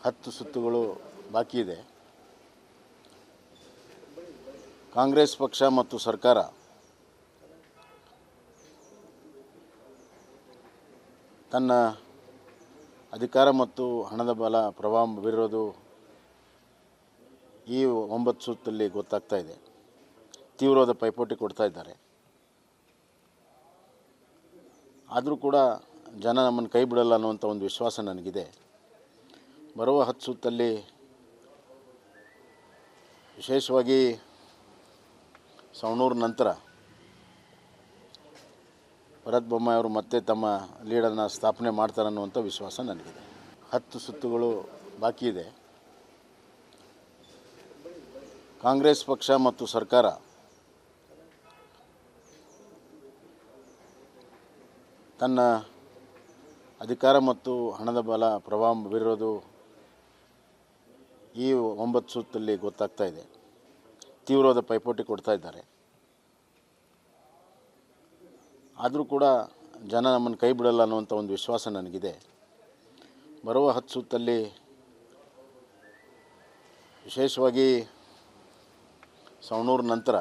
10 ಸುತ್ತುಗಳು ಬಾಕಿ ಇದೆ. ಕಾಂಗ್ರೆಸ್ ಪಕ್ಷ ಮತ್ತು ಸರ್ಕಾರ ತನ್ನ ಅಧಿಕಾರ ಮತ್ತು ಹಣದ ಬಲ ಪ್ರಭಾವ ಬೀರೋದು ಈ 9 ಸುತ್ತಲ್ಲಿ ಗೊತ್ತಾಗ್ತಾ ಇದೆ. ತೀವ್ರವಾದ ಪೈಪೋಟಿ ಕೊಡ್ತಾ ಇದ್ದಾರೆ. ಆದರೂ ಕೂಡ ಜನ ನಮ್ಮನ್ನು ಕೈ ಬಿಡಲ್ಲ ಅನ್ನುವಂಥ ಒಂದು ವಿಶ್ವಾಸ ನನಗಿದೆ. ಬರುವ 10 ಸುತ್ತಲ್ಲಿ ವಿಶೇಷವಾಗಿ ಸವಣೂರು ನಂತರ ಭರತ್ ಬೊಮ್ಮಾಯಿ ಅವರು ಮತ್ತೆ ತಮ್ಮ ಲೀಡನ್ನು ಸ್ಥಾಪನೆ ಮಾಡ್ತಾರೆ ಅನ್ನುವಂಥ ವಿಶ್ವಾಸ ನನಗಿದೆ. 10 ಸುತ್ತುಗಳು ಬಾಕಿ ಇದೆ. ಕಾಂಗ್ರೆಸ್ ಪಕ್ಷ ಮತ್ತು ಸರ್ಕಾರ ತನ್ನ ಅಧಿಕಾರ ಮತ್ತು ಹಣದ ಬಲ ಪ್ರಭಾವ ಬೀರೋದು ಈ 9 ಸುತ್ತಲ್ಲಿ ಗೊತ್ತಾಗ್ತಾ ಇದೆ. ತೀವ್ರವಾದ ಪೈಪೋಟಿ ಕೊಡ್ತಾ ಇದ್ದಾರೆ. ಆದರೂ ಕೂಡ ಜನ ನಮ್ಮನ್ನು ಕೈ ಬಿಡಲ್ಲ ಅನ್ನುವಂಥ ಒಂದು ವಿಶ್ವಾಸ ನನಗಿದೆ. ಬರುವ 10 ಸುತ್ತಲ್ಲಿ ವಿಶೇಷವಾಗಿ ಸವಣೂರು ನಂತರ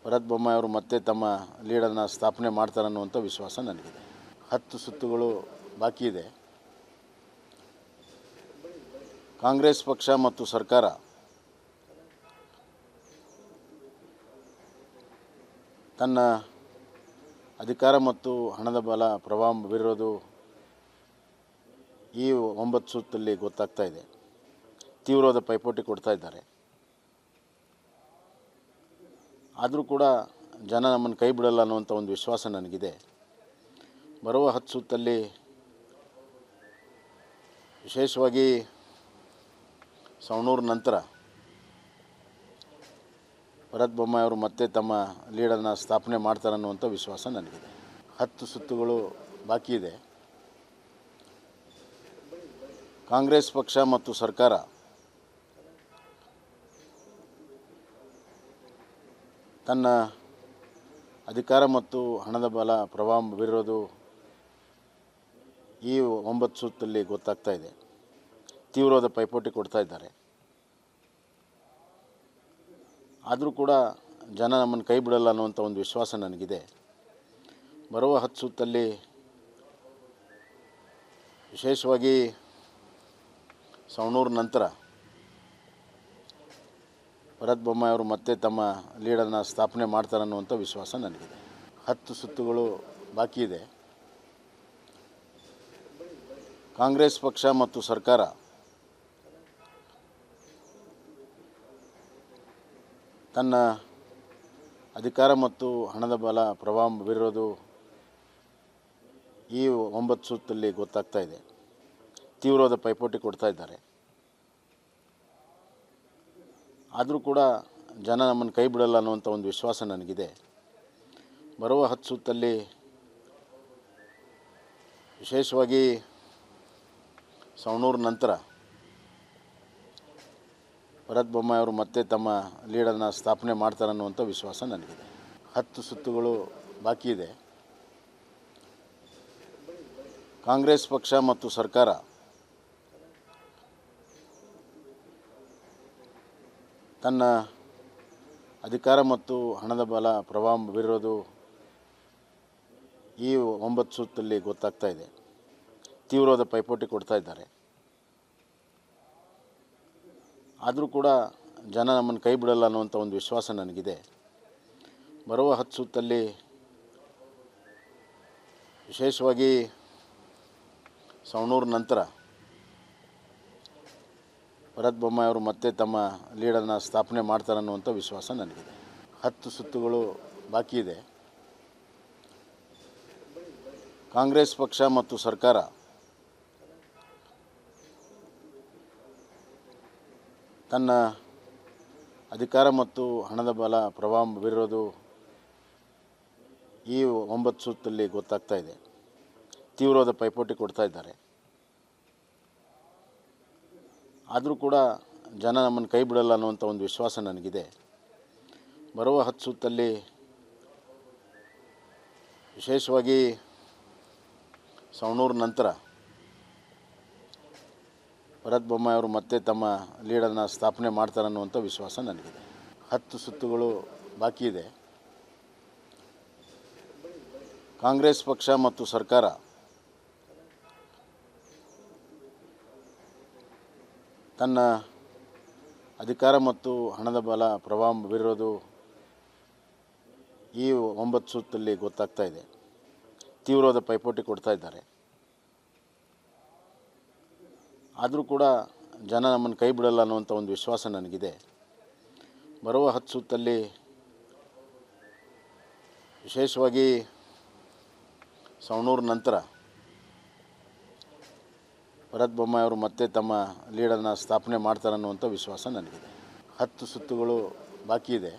ಭರತ್ ಬೊಮ್ಮಾಯಿ ಅವರು ಮತ್ತೆ ತಮ್ಮ ಲೀಡನ್ನು ಸ್ಥಾಪನೆ ಮಾಡ್ತಾರೆ ಅನ್ನುವಂಥ ವಿಶ್ವಾಸ ನನಗಿದೆ. 10 ಸುತ್ತುಗಳು ಬಾಕಿ ಇದೆ. ಕಾಂಗ್ರೆಸ್ ಪಕ್ಷ ಮತ್ತು ಸರ್ಕಾರ ತನ್ನ ಅಧಿಕಾರ ಮತ್ತು ಹಣದ ಬಲ ಪ್ರಭಾವ ಬೀರೋದು ಈ 9 ಸುತ್ತಲ್ಲಿ ಗೊತ್ತಾಗ್ತಾ ಇದೆ. ತೀವ್ರವಾದ ಪೈಪೋಟಿ ಕೊಡ್ತಾ ಇದ್ದಾರೆ. ಆದರೂ ಕೂಡ ಜನ ನಮ್ಮನ್ನು ಕೈ ಬಿಡಲ್ಲ ಅನ್ನುವಂಥ ಒಂದು ವಿಶ್ವಾಸ ನನಗಿದೆ. ಬರುವ 10 ಸುತ್ತಲ್ಲಿ ವಿಶೇಷವಾಗಿ ಸವಣೂರು ನಂತರ ಭರತ್ ಬೊಮ್ಮಾಯಿ ಅವರು ಮತ್ತೆ ತಮ್ಮ ಲೀಡನ್ನು ಸ್ಥಾಪನೆ ಮಾಡ್ತಾರೆ ಅನ್ನುವಂಥ ವಿಶ್ವಾಸ ನನಗಿದೆ. 10 ಸುತ್ತುಗಳು ಬಾಕಿ ಇದೆ. ಕಾಂಗ್ರೆಸ್ ಪಕ್ಷ ಮತ್ತು ಸರ್ಕಾರ ತನ್ನ ಅಧಿಕಾರ ಮತ್ತು ಹಣದ ಬಲ ಪ್ರಭಾವ ಬೀರೋದು ಈ 9 ಸುತ್ತಲ್ಲಿ ಗೊತ್ತಾಗ್ತಾ ಇದೆ. ತೀವ್ರವಾದ ಪೈಪೋಟಿ ಕೊಡ್ತಾ ಇದ್ದಾರೆ. ಆದರೂ ಕೂಡ ಜನ ನಮ್ಮನ್ನು ಕೈ ಬಿಡಲ್ಲ ಅನ್ನುವಂಥ ಒಂದು ವಿಶ್ವಾಸ ನನಗಿದೆ. ಬರುವ 10 ಸುತ್ತಲ್ಲಿ ವಿಶೇಷವಾಗಿ ಸವಣೂರು ನಂತರ ಭರತ್ ಬೊಮ್ಮಾಯಿ ಅವರು ಮತ್ತೆ ತಮ್ಮ ಲೀಡನ್ನು ಸ್ಥಾಪನೆ ಮಾಡ್ತಾರೆ ಅನ್ನುವಂಥ ವಿಶ್ವಾಸ ನನಗಿದೆ. 10 ಸುತ್ತುಗಳು ಬಾಕಿ ಇದೆ. ಕಾಂಗ್ರೆಸ್ ಪಕ್ಷ ಮತ್ತು ಸರ್ಕಾರ ತನ್ನ ಅಧಿಕಾರ ಮತ್ತು ಹಣದ ಬಲ ಪ್ರಭಾವ ಬೀರೋದು ಈ 9 ಸುತ್ತಲ್ಲಿ ಗೊತ್ತಾಗ್ತಾ ಇದೆ. ತೀವ್ರವಾದ ಪೈಪೋಟಿ ಕೊಡ್ತಾ ಇದ್ದಾರೆ. ಆದರೂ ಕೂಡ ಜನ ನಮ್ಮನ್ನು ಕೈ ಬಿಡಲ್ಲ ಅನ್ನುವಂಥ ಒಂದು ವಿಶ್ವಾಸ ನನಗಿದೆ. ಬರುವ 10 ಸುತ್ತಲ್ಲಿ ವಿಶೇಷವಾಗಿ ಸವಣೂರು ನಂತರ ಭರತ್ ಬೊಮ್ಮಾಯಿ ಅವರು ಮತ್ತೆ ತಮ್ಮ ಲೀಡನ್ನು ಸ್ಥಾಪನೆ ಮಾಡ್ತಾರೆ ಅನ್ನುವಂಥ ವಿಶ್ವಾಸ ನನಗಿದೆ. 10 ಸುತ್ತುಗಳು ಬಾಕಿ ಇದೆ. ಕಾಂಗ್ರೆಸ್ ಪಕ್ಷ ಮತ್ತು ಸರ್ಕಾರ ತನ್ನ ಅಧಿಕಾರ ಮತ್ತು ಹಣದ ಬಲ ಪ್ರಭಾವ ಬೀರೋದು ಈ 9 ಸುತ್ತಲ್ಲಿ ಗೊತ್ತಾಗ್ತಾ ಇದೆ. ತೀವ್ರವಾದ ಪೈಪೋಟಿ ಕೊಡ್ತಾ ಇದ್ದಾರೆ. ಆದರೂ ಕೂಡ ಜನ ನಮ್ಮನ್ನು ಕೈ ಬಿಡಲ್ಲ ಅನ್ನುವಂಥ ಒಂದು ವಿಶ್ವಾಸ ನನಗಿದೆ. ಬರುವ 10 ಸುತ್ತಲ್ಲಿ ವಿಶೇಷವಾಗಿ ಸವಣೂರು ನಂತರ ಭರತ್ ಬೊಮ್ಮಾಯಿ ಅವರು ಮತ್ತೆ ತಮ್ಮ ಲೀಡನ್ನು ಸ್ಥಾಪನೆ ಮಾಡ್ತಾರೆ ಅನ್ನುವಂಥ ವಿಶ್ವಾಸ ನನಗಿದೆ. 10 ಸುತ್ತುಗಳು ಬಾಕಿ ಇದೆ. ಕಾಂಗ್ರೆಸ್ ಪಕ್ಷ ಮತ್ತು ಸರ್ಕಾರ ತನ್ನ ಅಧಿಕಾರ ಮತ್ತು ಹಣದ ಬಲ ಪ್ರಭಾವ ಬೀರೋದು ಈ 9 ಸುತ್ತಲ್ಲಿ ಗೊತ್ತಾಗ್ತಾ ಇದೆ. ತೀವ್ರವಾದ ಪೈಪೋಟಿ ಕೊಡ್ತಾ ಇದ್ದಾರೆ. ಆದರೂ ಕೂಡ ಜನ ನಮ್ಮನ್ನು ಕೈ ಬಿಡಲ್ಲ ಅನ್ನುವಂಥ ಒಂದು ವಿಶ್ವಾಸ ನನಗಿದೆ. ಬರುವ 10 ಸುತ್ತಲ್ಲಿ ವಿಶೇಷವಾಗಿ ಸವಣೂರು ನಂತರ ಭರತ್ ಬೊಮ್ಮಾಯಿ ಅವರು ಮತ್ತೆ ತಮ್ಮ ಲೀಡನ್ನು ಸ್ಥಾಪನೆ ಮಾಡ್ತಾರನ್ನುವಂಥ ವಿಶ್ವಾಸ ನನಗಿದೆ. 10 ಸುತ್ತುಗಳು ಬಾಕಿ ಇದೆ. ಕಾಂಗ್ರೆಸ್ ಪಕ್ಷ ಮತ್ತು ಸರ್ಕಾರ ತನ್ನ ಅಧಿಕಾರ ಮತ್ತು ಹಣದ ಬಲ ಪ್ರಭಾವ ಬೀರೋದು ಈ 9 ಸುತ್ತಲ್ಲಿ ಗೊತ್ತಾಗ್ತಾ ಇದೆ. ತೀವ್ರವಾದ ಪೈಪೋಟಿ ಕೊಡ್ತಾ ಇದ್ದಾರೆ. ಆದರೂ ಕೂಡ ಜನ ನಮ್ಮನ್ನು ಕೈ ಬಿಡಲ್ಲ ಅನ್ನುವಂಥ ಒಂದು ವಿಶ್ವಾಸ ನನಗಿದೆ. ಬರುವ 10 ಸುತ್ತಲ್ಲಿ ವಿಶೇಷವಾಗಿ ಸವಣೂರು ನಂತರ ಭರತ್ ಬೊಮ್ಮಾಯಿ ಅವರು ಮತ್ತೆ ತಮ್ಮ ಲೀಡನ್ನು ಸ್ಥಾಪನೆ ಮಾಡ್ತಾರನ್ನುವಂಥ ವಿಶ್ವಾಸ ನನಗಿದೆ. 10 ಸುತ್ತುಗಳು ಬಾಕಿ ಇದೆ.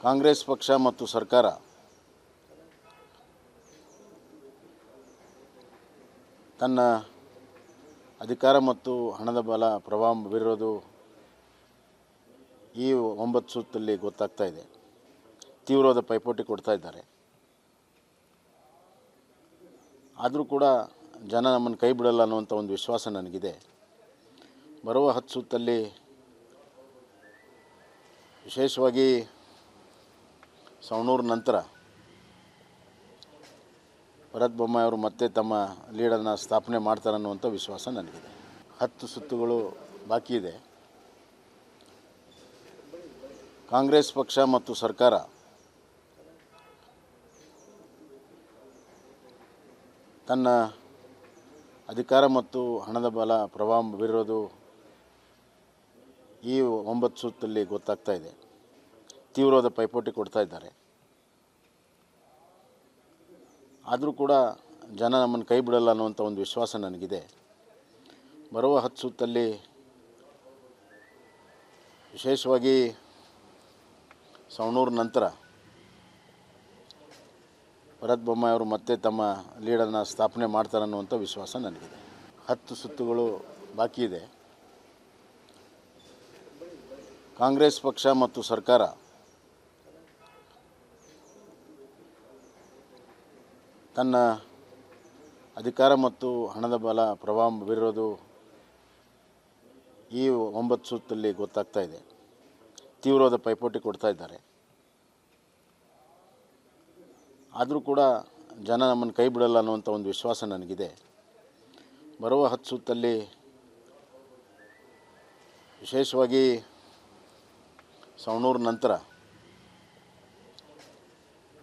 ಕಾಂಗ್ರೆಸ್ ಪಕ್ಷ ಮತ್ತು ಸರ್ಕಾರ ತನ್ನ ಅಧಿಕಾರ ಮತ್ತು ಹಣದ ಬಲ ಪ್ರಭಾವ ಬೀರೋದು ಈ 9 ಸುತ್ತಲ್ಲಿ ಗೊತ್ತಾಗ್ತಾ ಇದೆ. ತೀವ್ರವಾದ ಪೈಪೋಟಿ ಕೊಡ್ತಾ ಇದ್ದಾರೆ. ಆದರೂ ಕೂಡ ಜನ ನಮ್ಮನ್ನು ಕೈ ಬಿಡಲ್ಲ ಅನ್ನುವಂಥ ಒಂದು ವಿಶ್ವಾಸ ನನಗಿದೆ. ಬರುವ 10 ಸುತ್ತಲ್ಲಿ ವಿಶೇಷವಾಗಿ ಸವಣೂರು ನಂತರ ಭರತ್ ಬೊಮ್ಮಾಯಿ ಅವರು ಮತ್ತೆ ತಮ್ಮ ಲೀಡನ್ನು ಸ್ಥಾಪನೆ ಮಾಡ್ತಾರನ್ನುವಂಥ ವಿಶ್ವಾಸ ನನಗಿದೆ. 10 ಸುತ್ತುಗಳು ಬಾಕಿ ಇದೆ. ಕಾಂಗ್ರೆಸ್ ಪಕ್ಷ ಮತ್ತು ಸರ್ಕಾರ ತನ್ನ ಅಧಿಕಾರ ಮತ್ತು ಹಣದ ಬಲ ಪ್ರಭಾವ ಬೀರೋದು ಈ 9 ಸುತ್ತಲ್ಲಿ ಗೊತ್ತಾಗ್ತಾ ಇದೆ. ತೀವ್ರವಾದ ಪೈಪೋಟಿ ಕೊಡ್ತಾ ಇದ್ದಾರೆ. ಆದರೂ ಕೂಡ ಜನ ನಮ್ಮನ್ನು ಕೈ ಬಿಡಲ್ಲ ಅನ್ನುವಂಥ ಒಂದು ವಿಶ್ವಾಸ ನನಗಿದೆ. ಬರುವ 10 ಸುತ್ತಲ್ಲಿ ವಿಶೇಷವಾಗಿ ಸವಣೂರು ನಂತರ ಭರತ್ ಬೊಮ್ಮಾಯಿ ಅವರು ಮತ್ತೆ ತಮ್ಮ ಲೀಡನ್ನು ಸ್ಥಾಪನೆ ಮಾಡ್ತಾರನ್ನುವಂಥ ವಿಶ್ವಾಸ ನನಗಿದೆ. 10 ಸುತ್ತುಗಳು ಬಾಕಿ ಇದೆ. ಕಾಂಗ್ರೆಸ್ ಪಕ್ಷ ಮತ್ತು ಸರ್ಕಾರ ತನ್ನ ಅಧಿಕಾರ ಮತ್ತು ಹಣದ ಬಲ ಪ್ರಭಾವ ಬೀರೋದು ಈ 9 ಸುತ್ತಲ್ಲಿ ಗೊತ್ತಾಗ್ತಾ ಇದೆ. ತೀವ್ರವಾದ ಪೈಪೋಟಿ ಕೊಡ್ತಾ ಇದ್ದಾರೆ. ಆದರೂ ಕೂಡ ಜನ ನಮ್ಮನ್ನು ಕೈ ಬಿಡಲ್ಲ ಅನ್ನುವಂಥ ಒಂದು ವಿಶ್ವಾಸ ನನಗಿದೆ. ಬರುವ 10 ಸುತ್ತಲ್ಲಿ ವಿಶೇಷವಾಗಿ ಸವಣೂರು ನಂತರ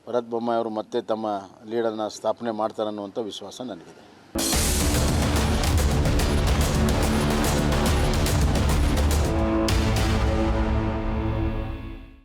ಭರತ್ ಬೊಮ್ಮಾಯಿ ಅವರು ಮತ್ತೆ ತಮ್ಮ ಲೀಡನ್ನು ಸ್ಥಾಪನೆ ಮಾಡ್ತಾರನ್ನುವಂಥ ವಿಶ್ವಾಸ ನನಗಿದೆ.